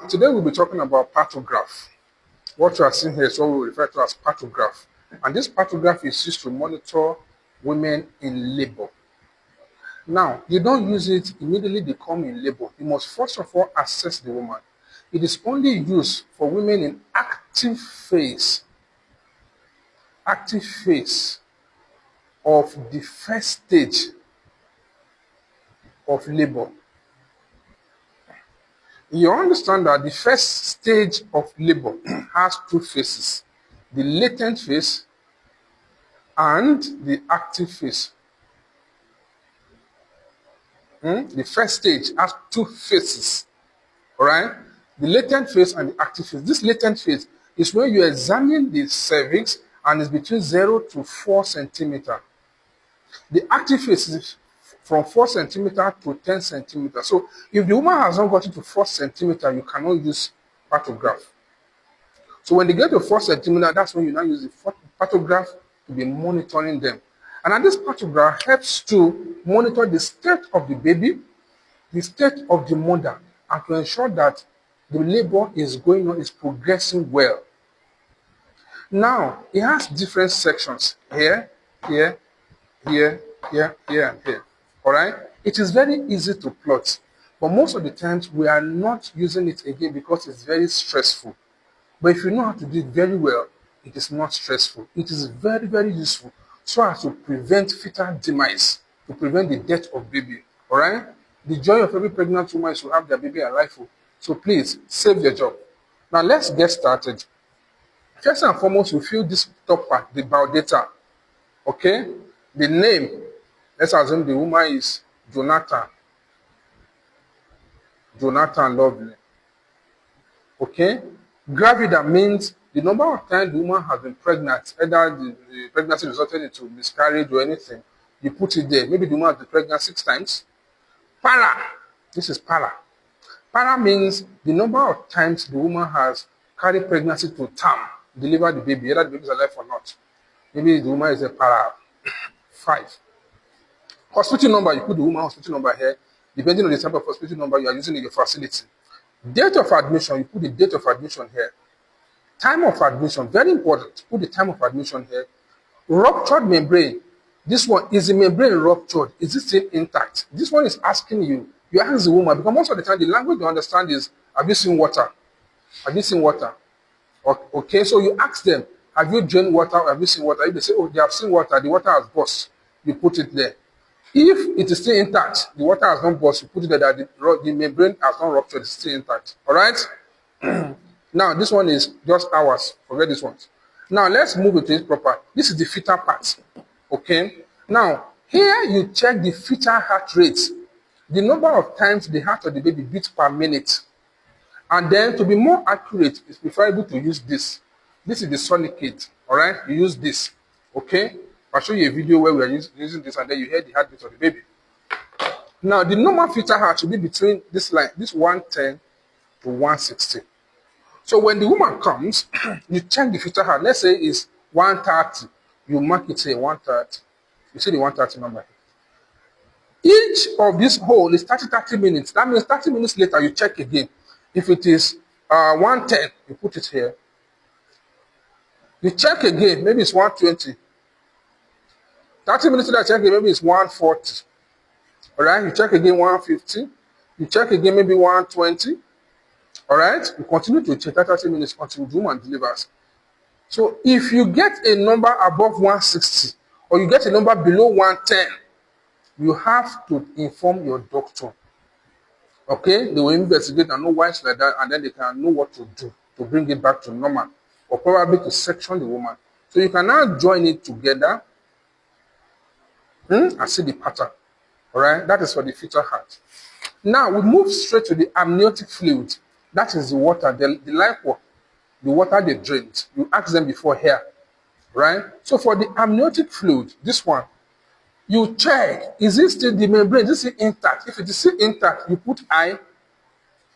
Today we'll be talking about parthograph. What you are seeing here is what we refer to as parthograph. And this parthograph is used to monitor women in labor. Now, you don't use it immediately they come in labor. You must first of all assess the woman. It is only used for women in active phase of the first stage of labor. You understand that the first stage of labor has two phases, the latent phase and the active phase. The first stage has two phases, all right? The latent phase and the active phase. This latent phase is when you examine the cervix and it's between 0 to 4 centimeter. The active phase is from 4 centimeter to 10 centimeter. So if the woman has not gotten to 4 centimeter, you cannot use parthograph. So when they get to 4 centimeter, that's when you now use the parthograph to be monitoring them. And this parthograph helps to monitor the state of the baby, the state of the mother, and to ensure that the labor is going on, is progressing well. Now, it has different sections here, here, here, here, here, and here. All right? It is very easy to plot, but most of the times we are not using it again because it's very stressful. But if you know how to do it very well, it is not stressful. It is very, very useful so as to prevent fetal demise, to prevent the death of baby. All right? The joy of every pregnant woman is to have their baby alive. So please, save your job. Now let's get started. First and foremost, we fill this top part, the biodata. Okay? The name, let's assume the woman is Jonathan. Jonathan Lovely. Okay? Gravida means the number of times the woman has been pregnant, either the pregnancy resulted into miscarriage or anything, you put it there. Maybe the woman has been pregnant 6 times. Para, this is para. Para means the number of times the woman has carried pregnancy to term, deliver the baby, whether the baby is alive or not. Maybe the woman is a para 5. Hospital number, you put the woman hospital number here, depending on the type of hospital number you are using in your facility. Date of admission, you put the date of admission here. Time of admission, very important. Put the time of admission here. Ruptured membrane. This one, is the membrane ruptured? Is it still intact? This one is asking you. You ask the woman, because most of the time the language you understand is, have you seen water? Have you seen water? Okay, so you ask them, have you drained water or have you seen water? If they say, oh, they have seen water, the water has burst, you put it there. If it is still intact, the water has not burst, you put it there that the membrane has not ruptured, it's still intact. All right? Now, this one is just hours. Forget this one. Now, let's move it to it proper. This is the fetal part. Okay? Now, here you check the fetal heart rate. The number of times the heart of the baby beats per minute. And then, to be more accurate, it's preferable to use this. This is the sonicate. All right? You use this. Okay? I'll show you a video where we are using this, and then you hear the heartbeat of the baby. Now, the normal fetal heart should be between this line, this 110 to 160. So when the woman comes, you check the fetal heart. Let's say it's 130. You mark it here, 130. You see the 130 number. Each of this hole is 30 minutes. That means 30 minutes later, you check again. If it is 110, you put it here. You check again, maybe it's 120. 30 minutes later, check again, maybe it's 140. All right, you check again, 150. You check again, maybe 120. All right, you continue to check 30 minutes until the woman delivers. So if you get a number above 160 or you get a number below 110, you have to inform your doctor. Okay, they will investigate and know why it's like that, and then they can know what to do to bring it back to normal, or probably to section the woman. So you can now join it together and see the pattern. All right, that is for the fetal heart. Now we move straight to the amniotic fluid. That is the water, the life work, the water they drained. You ask them before here, right? So for the amniotic fluid, this one, you check, is it still the membrane, is it intact? If it is still intact, you put I,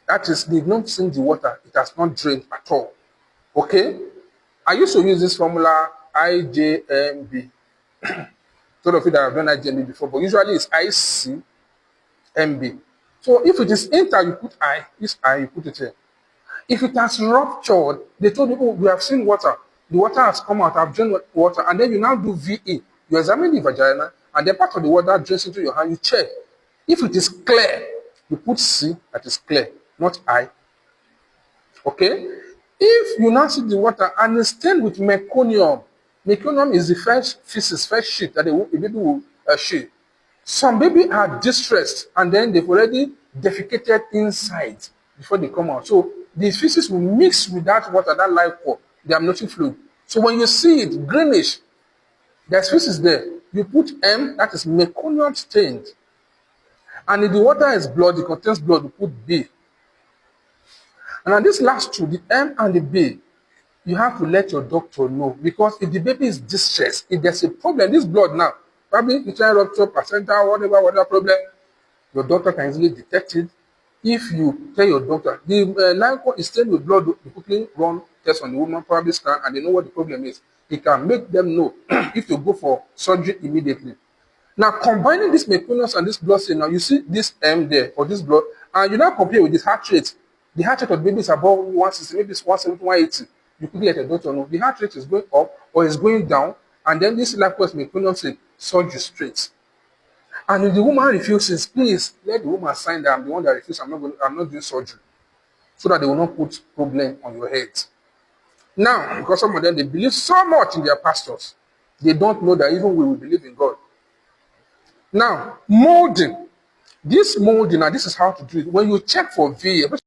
that is, they've not seen the water, it has not drained at all. Okay? I used to use this formula, IJMB. Some of you that have done IJMB before, but usually it's ICMB. So if it is intact, you put I, this I, you put it here. If it has ruptured, they told you, oh, we have seen water. The water has come out, I've drained water. And then you now do VE. You examine the vagina, and then part of the water drains into your hand, you check. If it is clear, you put C, that is clear, not I. Okay? If you now see the water and it's stained with meconium, meconium is the first feces, first shit that a baby will shit. Some baby are distressed and then they've already defecated inside before they come out. So the feces will mix with that water, that live core, the amniotic fluid. So when you see it greenish, there's feces there. You put M, that is meconium stained. And if the water is blood, it contains blood, you put B. And on this last two, the M and the B, you have to let your doctor know, because if the baby is distressed, if there's a problem, this blood now, probably internal rupture, placenta, whatever problem, your doctor can easily detect it. If you tell your doctor, the line cord is stained with blood, you quickly run test on the woman, probably scan, and they know what the problem is. It can make them know if to go for surgery immediately. Now, combining this meconium and this blood stain, now you see this M there, or this blood, and you now compare with this heart rate. The heart rate of the baby is above 160, maybe it's 170, 180. You quickly let the doctor know the heart rate is going up or is going down, and then this likewise meconium say surgery straight. And if the woman refuses, please let the woman sign that I'm the one that refuses, I'm not doing surgery, so that they will not put problem on your head. Now, because some of them, they believe so much in their pastors, they don't know that even we will believe in God. Now, molding. This molding, and this is how to do it. When you check for V,